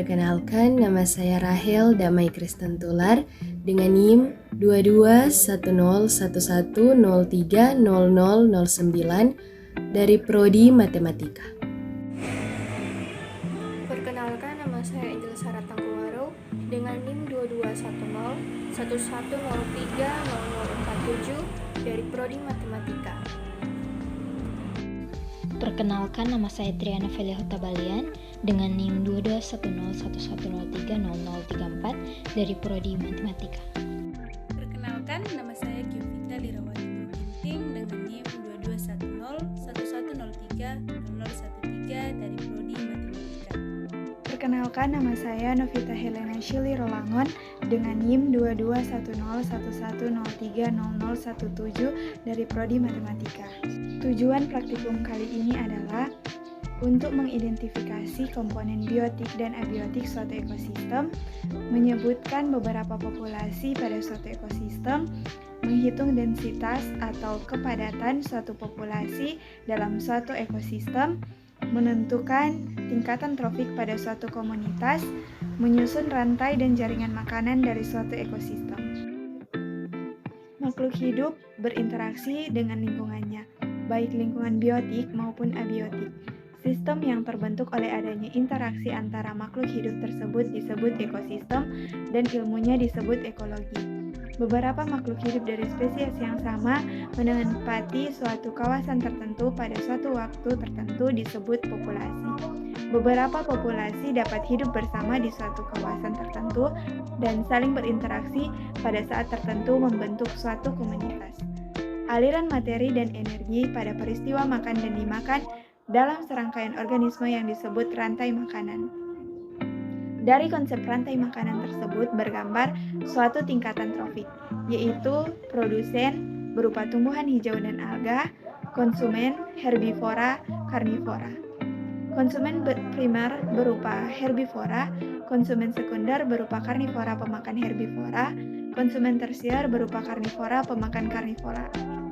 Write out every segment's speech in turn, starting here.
Perkenalkan, nama saya Rahel Damai Kristen Tular dengan NIM 221011030009 dari Prodi Matematika. Perkenalkan, nama saya Angel Sarah Tangkuwaro dengan NIM 221011030047 dari Prodi Matematika. Perkenalkan, nama saya Triana Felia Hutabalian dengan NIM 221011030034 dari Prodi Matematika. Perkenalkan, nama saya Giovita Lirawati Ginting dengan NIM 221011030013 dari Prodi Matematika. Perkenalkan, nama saya Novita Helena Shili Rolangon dengan NIM 221011030017 dari Prodi Matematika. Tujuan praktikum kali ini adalah untuk mengidentifikasi komponen biotik dan abiotik suatu ekosistem, menyebutkan beberapa populasi pada suatu ekosistem, menghitung densitas atau kepadatan suatu populasi dalam suatu ekosistem, menentukan tingkatan trofik pada suatu komunitas, menyusun rantai dan jaringan makanan dari suatu ekosistem. Makhluk hidup berinteraksi dengan lingkungannya, baik lingkungan biotik maupun abiotik. Sistem yang terbentuk oleh adanya interaksi antara makhluk hidup tersebut disebut ekosistem dan ilmunya disebut ekologi. Beberapa makhluk hidup dari spesies yang sama menempati suatu kawasan tertentu pada suatu waktu tertentu disebut populasi. Beberapa populasi dapat hidup bersama di suatu kawasan tertentu dan saling berinteraksi pada saat tertentu membentuk suatu komunitas. Aliran materi dan energi pada peristiwa makan dan dimakan dalam serangkaian organisme yang disebut rantai makanan. Dari konsep rantai makanan tersebut bergambar suatu tingkatan trofik, yaitu produsen berupa tumbuhan hijau dan alga, konsumen herbivora, karnivora. Konsumen primer berupa herbivora, konsumen sekunder berupa karnivora pemakan herbivora, konsumen tersier berupa karnivora pemakan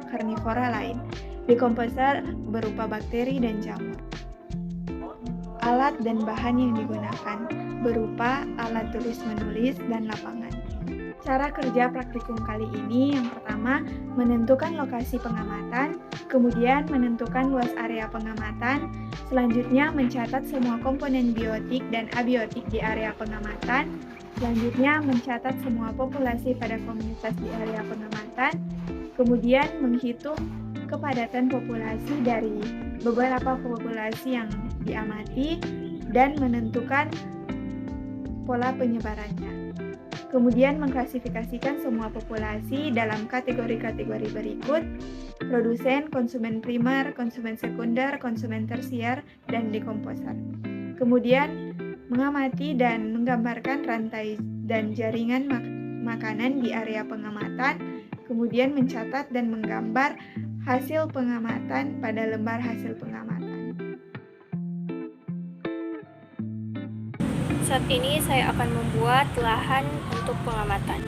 karnivora lain. Dekomposer berupa bakteri dan jamur. Alat dan bahan yang digunakan berupa alat tulis-menulis dan lapangan. Cara kerja praktikum kali ini yang pertama menentukan lokasi pengamatan, kemudian menentukan luas area pengamatan, selanjutnya mencatat semua komponen biotik dan abiotik di area pengamatan, selanjutnya mencatat semua populasi pada komunitas di area pengamatan, kemudian menghitung kepadatan populasi dari beberapa populasi yang diamati dan menentukan pola penyebarannya. Kemudian mengklasifikasikan semua populasi dalam kategori-kategori berikut: produsen, konsumen primer, konsumen sekunder, konsumen tersier, dan dekomposer. Kemudian mengamati dan menggambarkan rantai dan jaringan makanan di area pengamatan, kemudian mencatat dan menggambar hasil pengamatan pada lembar hasil pengamatan. Saat ini saya akan membuat lahan untuk pengamatan.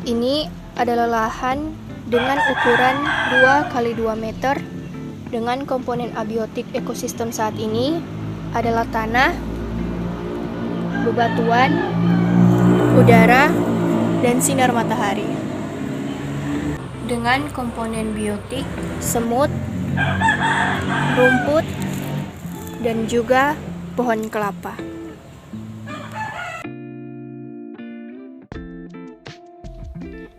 Ini adalah lahan dengan ukuran 2 kali 2 meter dengan komponen abiotik ekosistem saat ini adalah tanah, bebatuan, udara, dan sinar matahari. Dengan komponen biotik semut, rumput, dan juga pohon kelapa.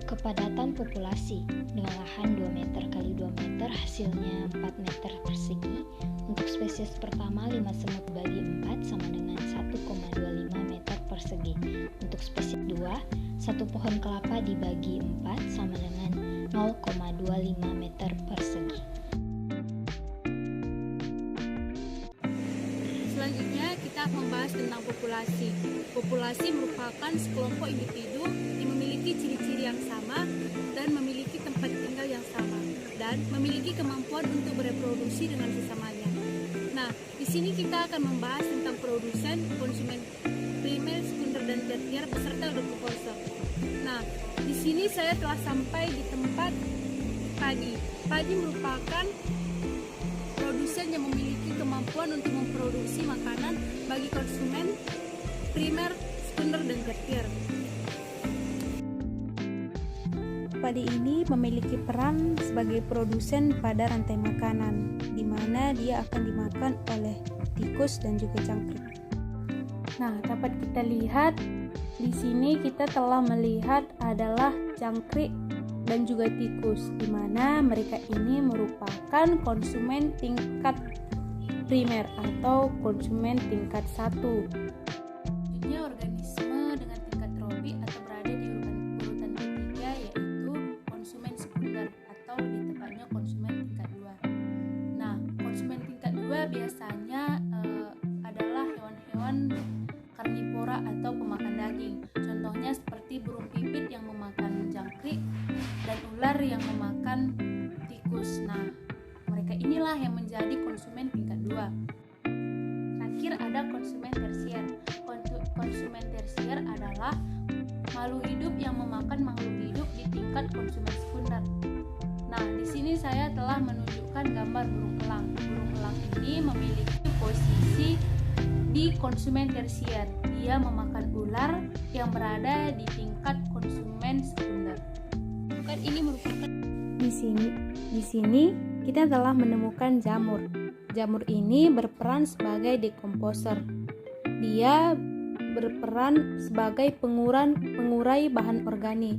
Kepadatan populasi dengan lahan 2 meter kali 2 meter hasilnya 4 meter persegi. Untuk spesies pertama 5 semut bagi 4 sama dengan 1,25 meter persegi. Untuk spesies 2, 1 pohon kelapa dibagi 4 sama dengan 0,25 meter persegi. Selanjutnya kita membahas tentang populasi. Populasi merupakan sekelompok individu yang memiliki ciri-ciri yang sama dan memiliki tempat tinggal yang sama dan memiliki kemampuan untuk bereproduksi dengan sesamanya. Nah, di sini kita akan membahas tentang produsen, konsumen primer, sekunder, dan tersier beserta dekomposer. Nah, di sini saya telah sampai di tempat padi. Padi merupakan produsen yang memiliki kemampuan untuk memproduksi makanan bagi konsumen primer, sekunder, dan tersier. Padi ini memiliki peran sebagai produsen pada rantai makanan, di mana dia akan dimakan oleh tikus dan juga cangkrik. Nah, dapat kita lihat di sini kita telah melihat adalah cangkrik dan juga tikus, di mana mereka ini merupakan konsumen tingkat primer atau konsumen tingkat 1. Selanjutnya organisme dengan tingkat trofi atau berada di urutan ketiga yaitu konsumen sekunder atau lebih tepatnya konsumen tingkat 2. Nah, konsumen tingkat 2 biasanya adalah hewan-hewan karnivora atau pemakan daging. Contohnya seperti burung pipit yang memakan jangkrik dan ular yang memakan tikus. Nah, mereka inilah yang menjadi konsumen tingkat 2. Terakhir ada konsumen tersier. Konsumen tersier adalah makhluk hidup yang memakan makhluk hidup di tingkat konsumen sekunder. Nah, di sini saya telah menunjukkan gambar burung elang. Burung elang ini memiliki posisi di konsumen tersier. Dia memakan ular yang berada di tingkat konsumen sekunder. Ini merupakan di sini kita telah menemukan jamur. Jamur ini berperan sebagai dekomposer. Dia berperan sebagai pengurai bahan organik.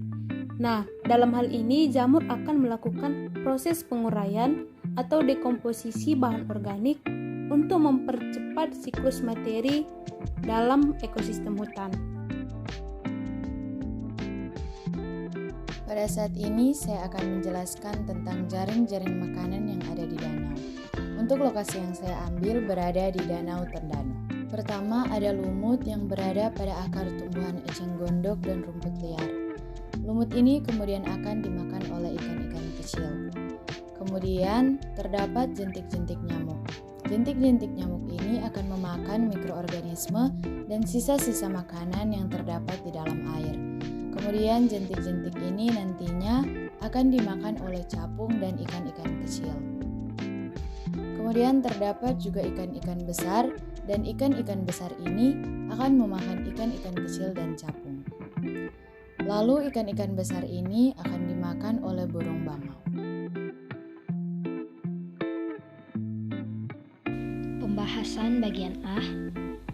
Nah, dalam hal ini jamur akan melakukan proses penguraian atau dekomposisi bahan organik untuk mempercepat siklus materi dalam ekosistem hutan. Pada saat ini saya akan menjelaskan tentang jaring-jaring makanan yang ada di danau. Untuk lokasi yang saya ambil berada di Danau Tondano. Pertama ada lumut yang berada pada akar tumbuhan eceng gondok dan rumput liar. Lumut ini kemudian akan dimakan oleh ikan-ikan kecil. Kemudian terdapat jentik-jentik nyamuk. Jentik-jentik nyamuk ini akan memakan mikroorganisme dan sisa-sisa makanan yang terdapat di dalam air. Kemudian jentik-jentik ini nantinya akan dimakan oleh capung dan ikan-ikan kecil. Kemudian terdapat juga ikan-ikan besar dan ikan-ikan besar ini akan memakan ikan-ikan kecil dan capung. Lalu ikan-ikan besar ini akan dimakan oleh burung bangau. Pembahasan bagian A.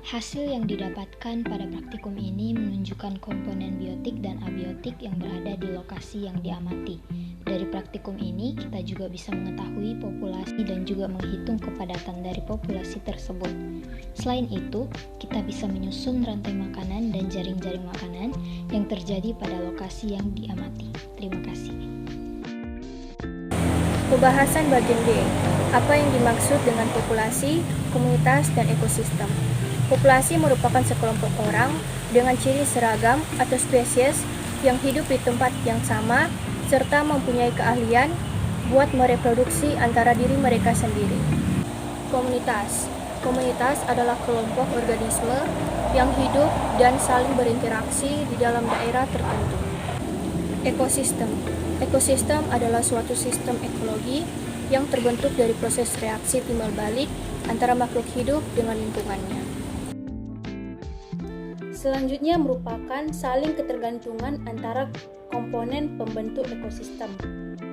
Hasil yang didapatkan pada praktikum ini menunjukkan komponen biotik dan abiotik yang berada di lokasi yang diamati. Dari praktikum ini, kita juga bisa mengetahui populasi dan juga menghitung kepadatan dari populasi tersebut. Selain itu, kita bisa menyusun rantai makanan dan jaring-jaring makanan yang terjadi pada lokasi yang diamati. Terima kasih. Pembahasan bagian B. Apa yang dimaksud dengan populasi, komunitas, dan ekosistem? Populasi merupakan sekelompok orang dengan ciri seragam atau spesies yang hidup di tempat yang sama serta mempunyai keahlian buat mereproduksi antara diri mereka sendiri. Komunitas. Komunitas adalah kelompok organisme yang hidup dan saling berinteraksi di dalam daerah tertentu. Ekosistem. Ekosistem adalah suatu sistem ekologi yang terbentuk dari proses reaksi timbal balik antara makhluk hidup dengan lingkungannya. Selanjutnya merupakan saling ketergantungan antara komponen pembentuk ekosistem.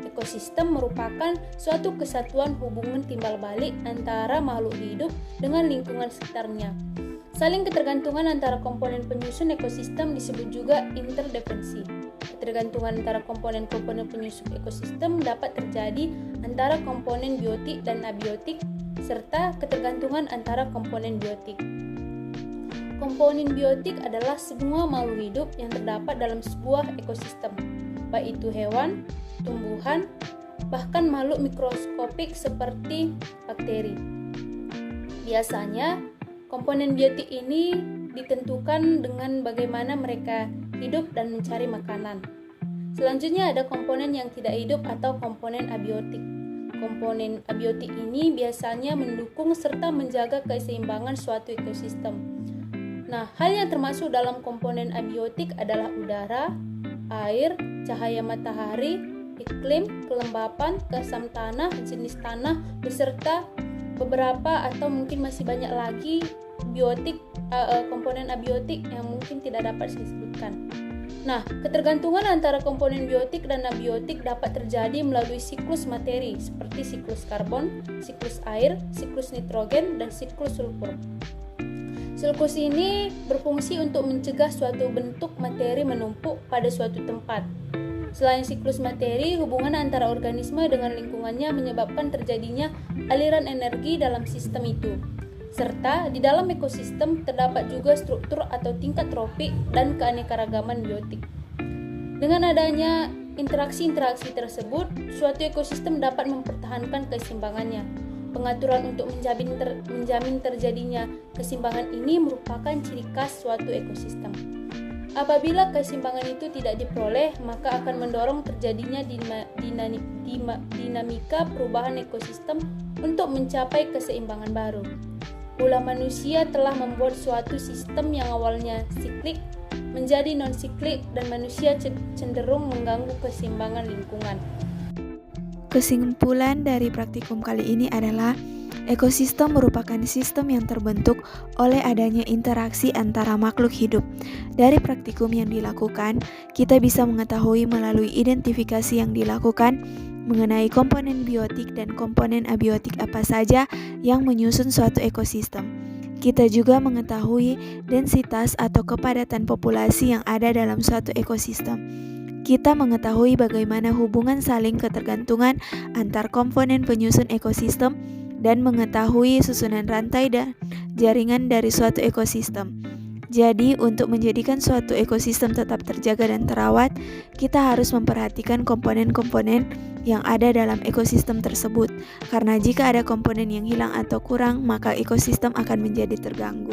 Ekosistem merupakan suatu kesatuan hubungan timbal balik antara makhluk hidup dengan lingkungan sekitarnya. Saling ketergantungan antara komponen penyusun ekosistem disebut juga interdependensi. Ketergantungan antara komponen-komponen penyusun ekosistem dapat terjadi antara komponen biotik dan abiotik, serta ketergantungan antara komponen biotik. Komponen biotik adalah semua makhluk hidup yang terdapat dalam sebuah ekosistem, baik itu hewan, tumbuhan, bahkan makhluk mikroskopik seperti bakteri. Biasanya, komponen biotik ini ditentukan dengan bagaimana mereka hidup dan mencari makanan. Selanjutnya ada komponen yang tidak hidup atau komponen abiotik. Komponen abiotik ini biasanya mendukung serta menjaga keseimbangan suatu ekosistem. Nah, hal yang termasuk dalam komponen abiotik adalah udara, air, cahaya matahari, iklim, kelembapan, keasam tanah, jenis tanah, beserta beberapa atau mungkin masih banyak lagi komponen abiotik yang mungkin tidak dapat disebutkan. Nah, ketergantungan antara komponen biotik dan abiotik dapat terjadi melalui siklus materi seperti siklus karbon, siklus air, siklus nitrogen, dan siklus sulfur. Siklus ini berfungsi untuk mencegah suatu bentuk materi menumpuk pada suatu tempat. Selain siklus materi, hubungan antara organisme dengan lingkungannya menyebabkan terjadinya aliran energi dalam sistem itu. Serta di dalam ekosistem terdapat juga struktur atau tingkat tropik dan keanekaragaman biotik. Dengan adanya interaksi-interaksi tersebut, suatu ekosistem dapat mempertahankan keseimbangannya. Pengaturan untuk menjamin terjadinya keseimbangan ini merupakan ciri khas suatu ekosistem. Apabila keseimbangan itu tidak diperoleh, maka akan mendorong terjadinya dinamika perubahan ekosistem untuk mencapai keseimbangan baru. Ulah manusia telah membuat suatu sistem yang awalnya siklik menjadi non-siklik dan manusia cenderung mengganggu keseimbangan lingkungan. Kesimpulan dari praktikum kali ini adalah ekosistem merupakan sistem yang terbentuk oleh adanya interaksi antara makhluk hidup. Dari praktikum yang dilakukan, kita bisa mengetahui melalui identifikasi yang dilakukan mengenai komponen biotik dan komponen abiotik apa saja yang menyusun suatu ekosistem. Kita juga mengetahui densitas atau kepadatan populasi yang ada dalam suatu ekosistem. Kita mengetahui bagaimana hubungan saling ketergantungan antar komponen penyusun ekosistem dan mengetahui susunan rantai dan jaringan dari suatu ekosistem. Jadi, untuk menjadikan suatu ekosistem tetap terjaga dan terawat, kita harus memperhatikan komponen-komponen yang ada dalam ekosistem tersebut. Karena jika ada komponen yang hilang atau kurang, maka ekosistem akan menjadi terganggu.